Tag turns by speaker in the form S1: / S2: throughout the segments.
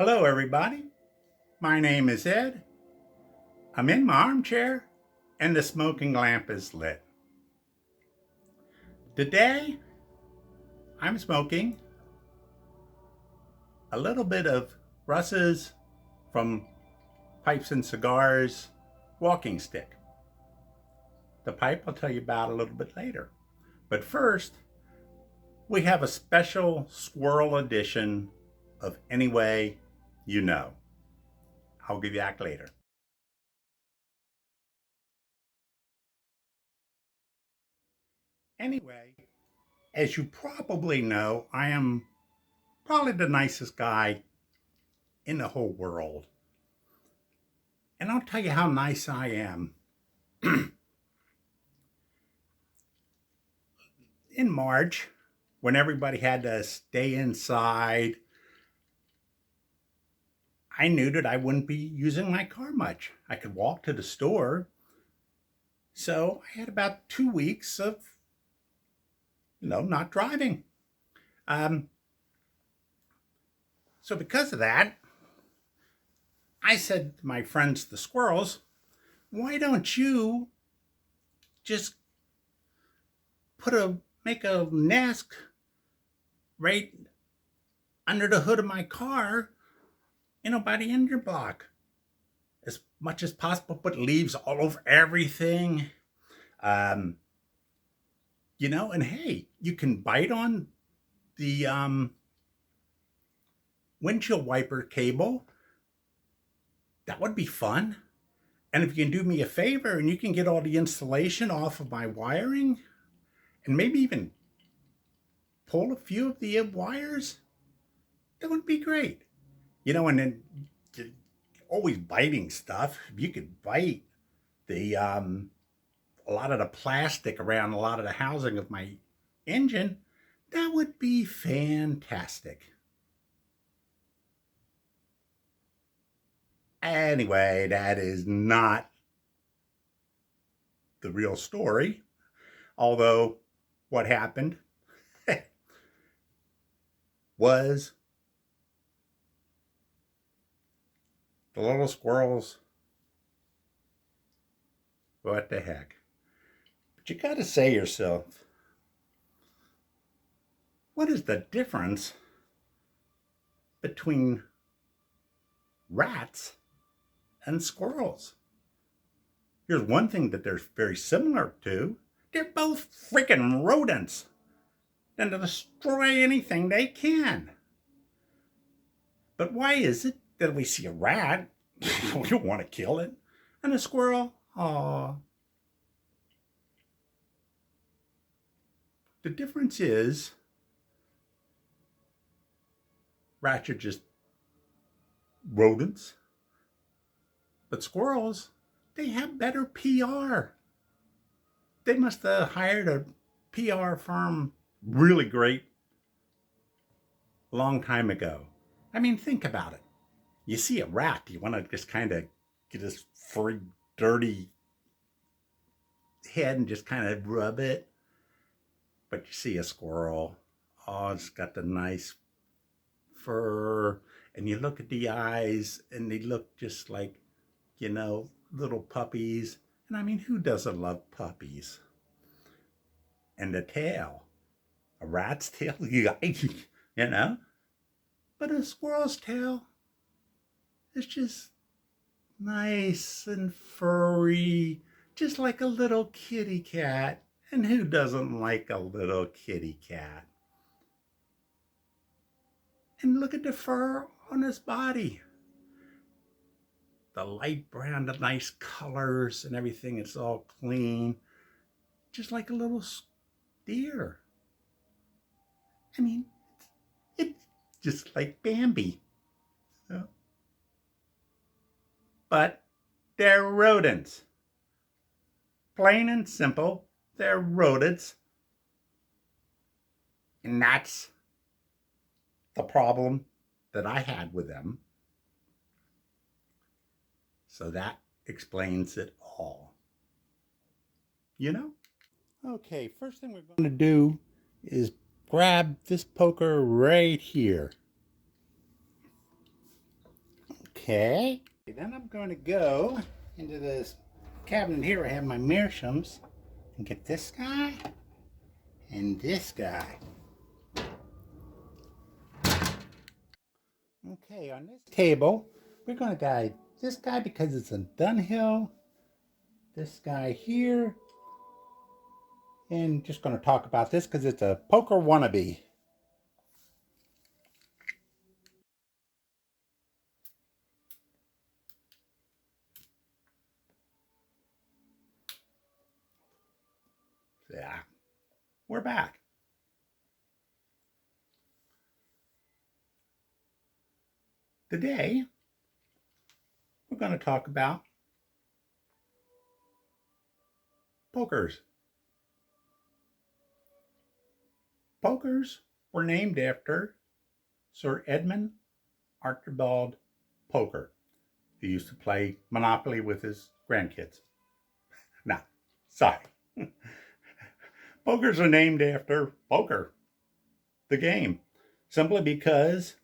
S1: Hello, everybody. My name is Ed. I'm in my armchair, and the smoking lamp is lit. Today, I'm smoking a little bit of Russ's from Pipes and Cigars walking stick. The pipe I'll tell you about a little bit later. But first, we have a special squirrel edition of Anyway You Know. I'll give you that later. Anyway, as you probably know, I am probably the nicest guy in the whole world. And I'll tell you how nice I am. In March, when everybody had to stay inside, I knew that I wouldn't be using my car much. I could walk to the store. So I had about 2 weeks of, not driving. Um, so because of that, I said to my friends, the squirrels, why don't you just make a nest right under the hood of my car, by the engine block, as much as possible, put leaves all over everything. And hey, you can bite on the windshield wiper cable. That would be fun. And if you can do me a favor and you can get all the insulation off of my wiring and maybe even pull a few of the wires, that would be great. And then always biting stuff. If you could bite the a lot of the plastic around a lot of the housing of my engine, that would be fantastic. Anyway, that is not the real story. Although what happened was the little squirrels, what the heck. But you got to say yourself, what is the difference between rats and squirrels? Here's one thing that they're very similar to. They're both freaking rodents. And to destroy anything they can. But why is it that we see a rat, we don't want to kill it, and a squirrel, aw. The difference is rats are just rodents, but squirrels, they have better PR. They must have hired a PR firm really great a long time ago. I mean, think about it. You see a rat, you want to just kind of get his furry, dirty head and just kind of rub it. But you see a squirrel, oh, it's got the nice fur, and you look at the eyes, and they look just like, little puppies. And I mean, who doesn't love puppies? And the tail, a rat's tail, But a squirrel's tail is just nice and furry, just like a little kitty cat. And who doesn't like a little kitty cat? And look at the fur on his body. The light brown, the nice colors and everything. It's all clean. Just like a little deer. I mean, it's just like Bambi. So. But they're rodents. Plain and simple, they're rodents. And that's the problem that I had with them. So that explains it all. Okay, first thing we're going to do is grab this poker right here. Okay. Then I'm going to go into this cabinet here. I have my meerschaums and get this guy and this guy. Okay, on this table, we're going to guide this guy because it's a Dunhill. This guy here. And just going to talk about this because it's a poker wannabe. Yeah, we're back. Today, we're going to talk about pokers. Pokers were named after Sir Edmund Archibald Poker, who used to play Monopoly with his grandkids. No, sorry. Pokers are named after poker, the game, simply because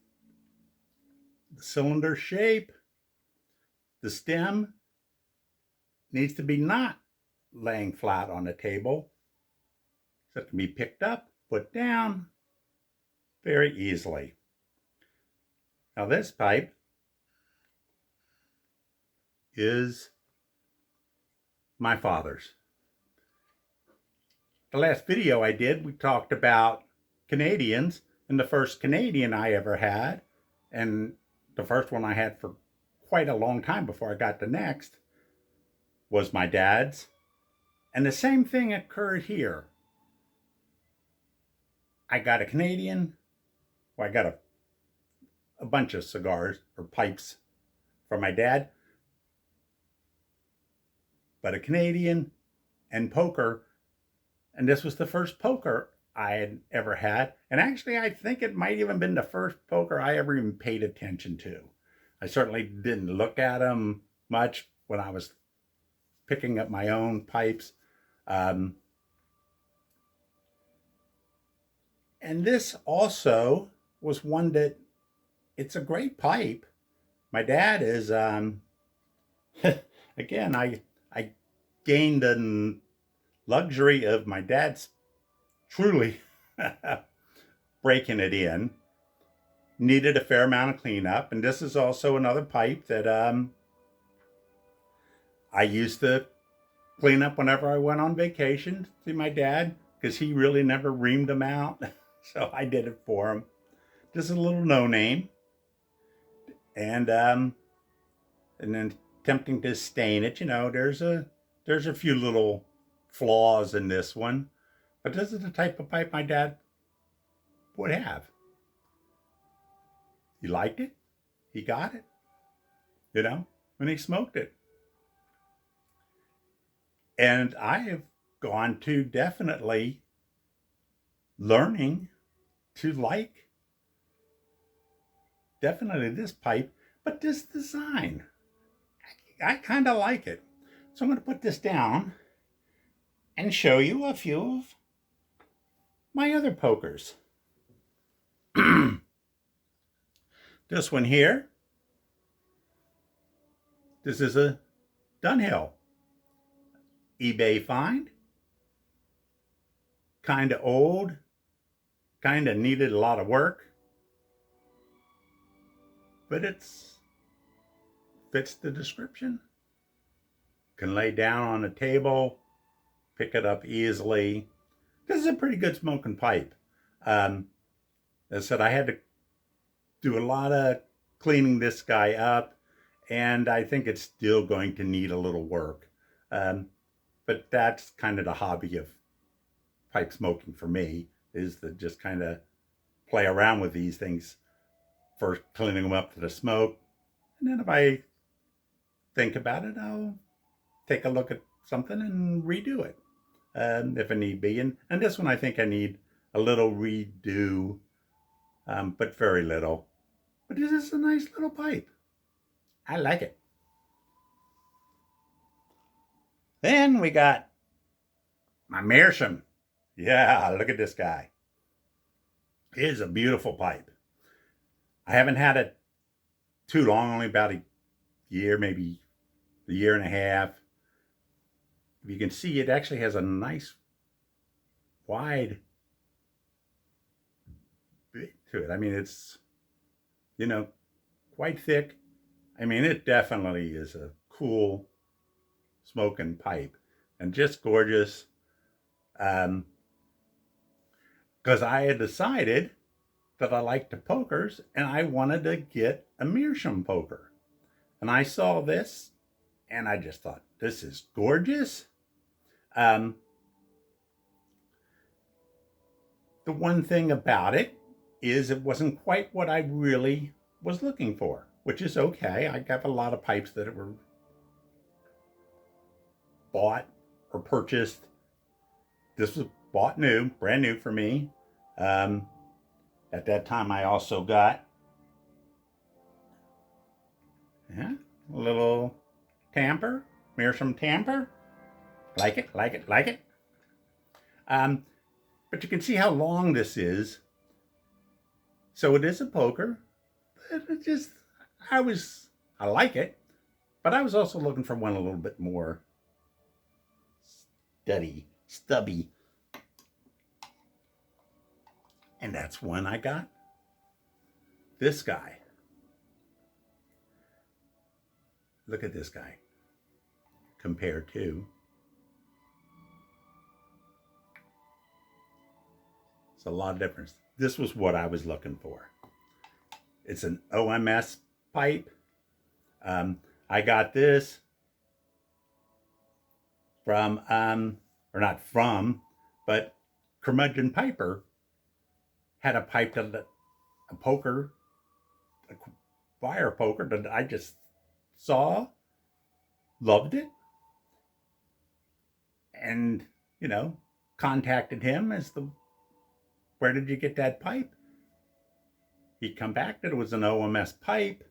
S1: the cylinder shape, the stem needs to be not laying flat on the table. So it can be picked up, put down very easily. Now this pipe is my father's. The last video I did, we talked about Canadians, and the first Canadian I ever had, and the first one I had for quite a long time before I got the next, was my dad's. And the same thing occurred here. I got a Canadian, well, I got a bunch of cigars or pipes from my dad, but a Canadian and poker, and this was the first poker I had ever had. And actually, I think it might even been the first poker I ever even paid attention to. I certainly didn't look at them much when I was picking up my own pipes. And this also was one that, it's a great pipe. My dad is, again, I gained the luxury of my dad's truly breaking it in. Needed a fair amount of cleanup. And this is also another pipe that I used to clean up whenever I went on vacation to my dad, because he really never reamed them out. So I did it for him. This is a little no-name. And then attempting to stain it, you know, there's a few little flaws in this one. But this is the type of pipe my dad would have. He liked it. He got it. You know, when he smoked it. And I have gone to definitely learning to like definitely this pipe, but this design, I kind of like it. So I'm going to put this down and show you a few of my other pokers. This one here, this is a Dunhill. eBay find. Kind of old, kind of needed a lot of work, but it's fits the description. Can lay down on a table, pick it up easily. This is a pretty good smoking pipe. As I said, I had to do a lot of cleaning this guy up, and I think it's still going to need a little work. But that's kind of the hobby of pipe smoking for me, is to just kind of play around with these things, first cleaning them up to the smoke, and then if I think about it, I'll take a look at something and redo it if it need be. And this one I think I need a little redo, but very little. But this is a nice little pipe. I like it. Then we got my meerschaum. Yeah, look at this guy. It is a beautiful pipe. I haven't had it too long, only about a year, maybe a year and a half. If you can see, it actually has a nice wide bit to it. I mean, it's, you know, quite thick. I mean, it definitely is a cool smoking pipe and just gorgeous. Because I had decided that I liked the pokers and I wanted to get a meerschaum poker. And I saw this and I just thought, this is gorgeous. The one thing about it is it wasn't quite what I really was looking for, which is okay. I got a lot of pipes that were bought or purchased. This was bought new, brand new for me. At that time, I also got a little tamper, meerschaum tamper. Like it, like it, like it. But you can see how long this is. So it is a poker. It just, I like it, but I was also looking for one a little bit more steady, stubby. And that's when I got this guy. Look at this guy compared to. It's a lot of difference. This was what I was looking for. It's an OMS pipe. I got this from, or not from, but Curmudgeon Piper had a pipe that a poker, a fire poker that I just saw, loved it, and, you know, contacted him as the, where did you get that pipe? He'd come back that it was an OMS pipe.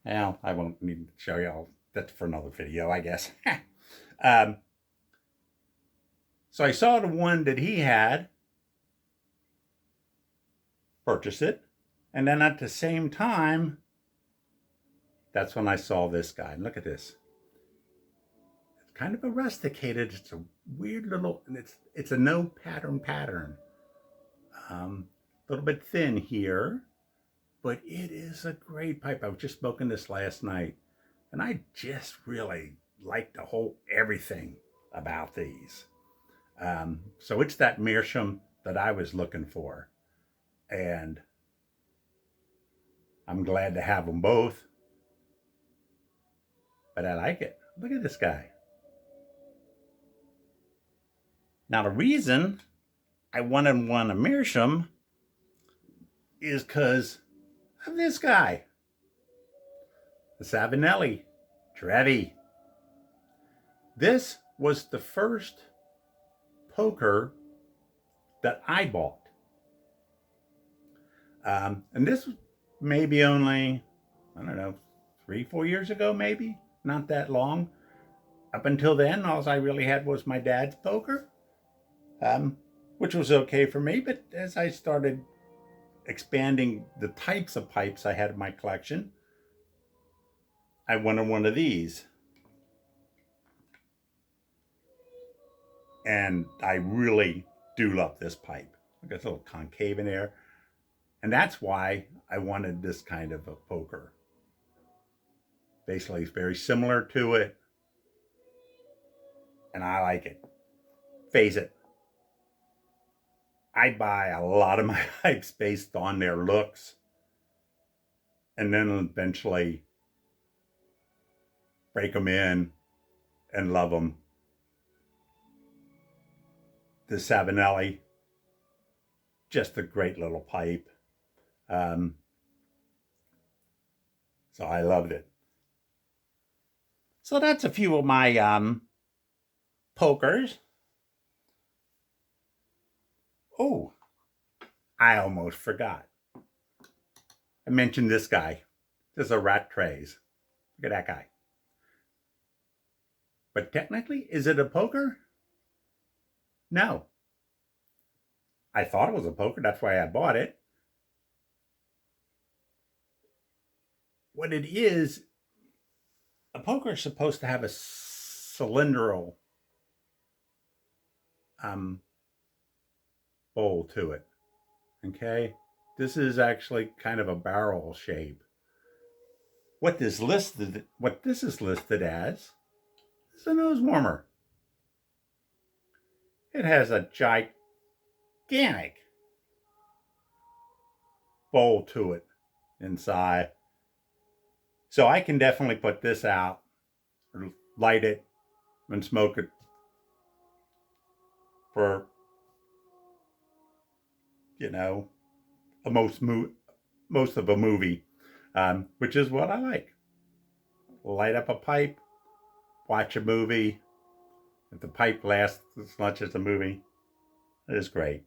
S1: Well, I won't need to show you all. That's for another video, I guess. So I saw the one that he had, purchase it, and then at the same time, that's when I saw this guy. And look at this. It's kind of a rusticated. It's a weird little, and it's a no pattern. A little bit thin here, but it is a great pipe. I was just smoking this last night, and I just really like the whole everything about these. So it's that meerschaum that I was looking for, and I'm glad to have them both. But I like it. Look at this guy. Now the reason I wanted one of meerschaum is because of this guy, the Savinelli Trevi. This was the first poker that I bought. And this was maybe only, I don't know, 3-4 years ago, maybe. Not that long. Up until then, all I really had was my dad's poker, which was okay for me. But as I started expanding the types of pipes I had in my collection, I wanted one of these. And I really do love this pipe. Look at this little concave in there. And that's why I wanted this kind of a poker. Basically, it's very similar to it. And I like it. Face it. I buy a lot of my pipes based on their looks. And then eventually break them in and love them. The Savinelli, just a great little pipe. So I loved it. So that's a few of my pokers. Oh, I almost forgot. I mentioned this guy. This is a rat trays. Look at that guy. But technically, is it a poker? No. I thought it was a poker. That's why I bought it. what it is, a poker is supposed to have a cylindrical bowl to it. Okay, this is actually kind of a barrel shape. What this is listed as is a nose warmer. It has a gigantic bowl to it inside. So I can definitely put this out or light it and smoke it for, most of a movie, which is what I like. Light up a pipe, watch a movie. If the pipe lasts as much as the movie, it is great.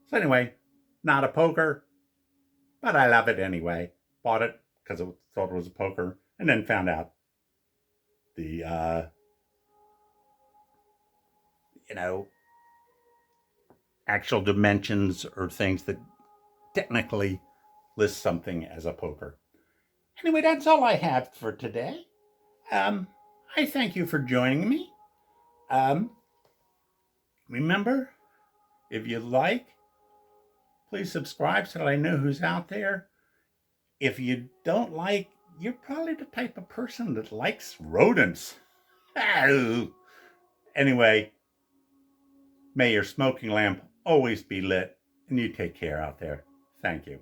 S1: So anyway, not a poker, but I love it anyway. Bought it because I thought it was a poker, and then found out the actual dimensions or things that technically list something as a poker. Anyway, that's all I have for today. I thank you for joining me. Remember, if you like, please subscribe so that I know who's out there. If you don't like, you're probably the type of person that likes rodents. Anyway, may your smoking lamp always be lit, and you take care out there. Thank you.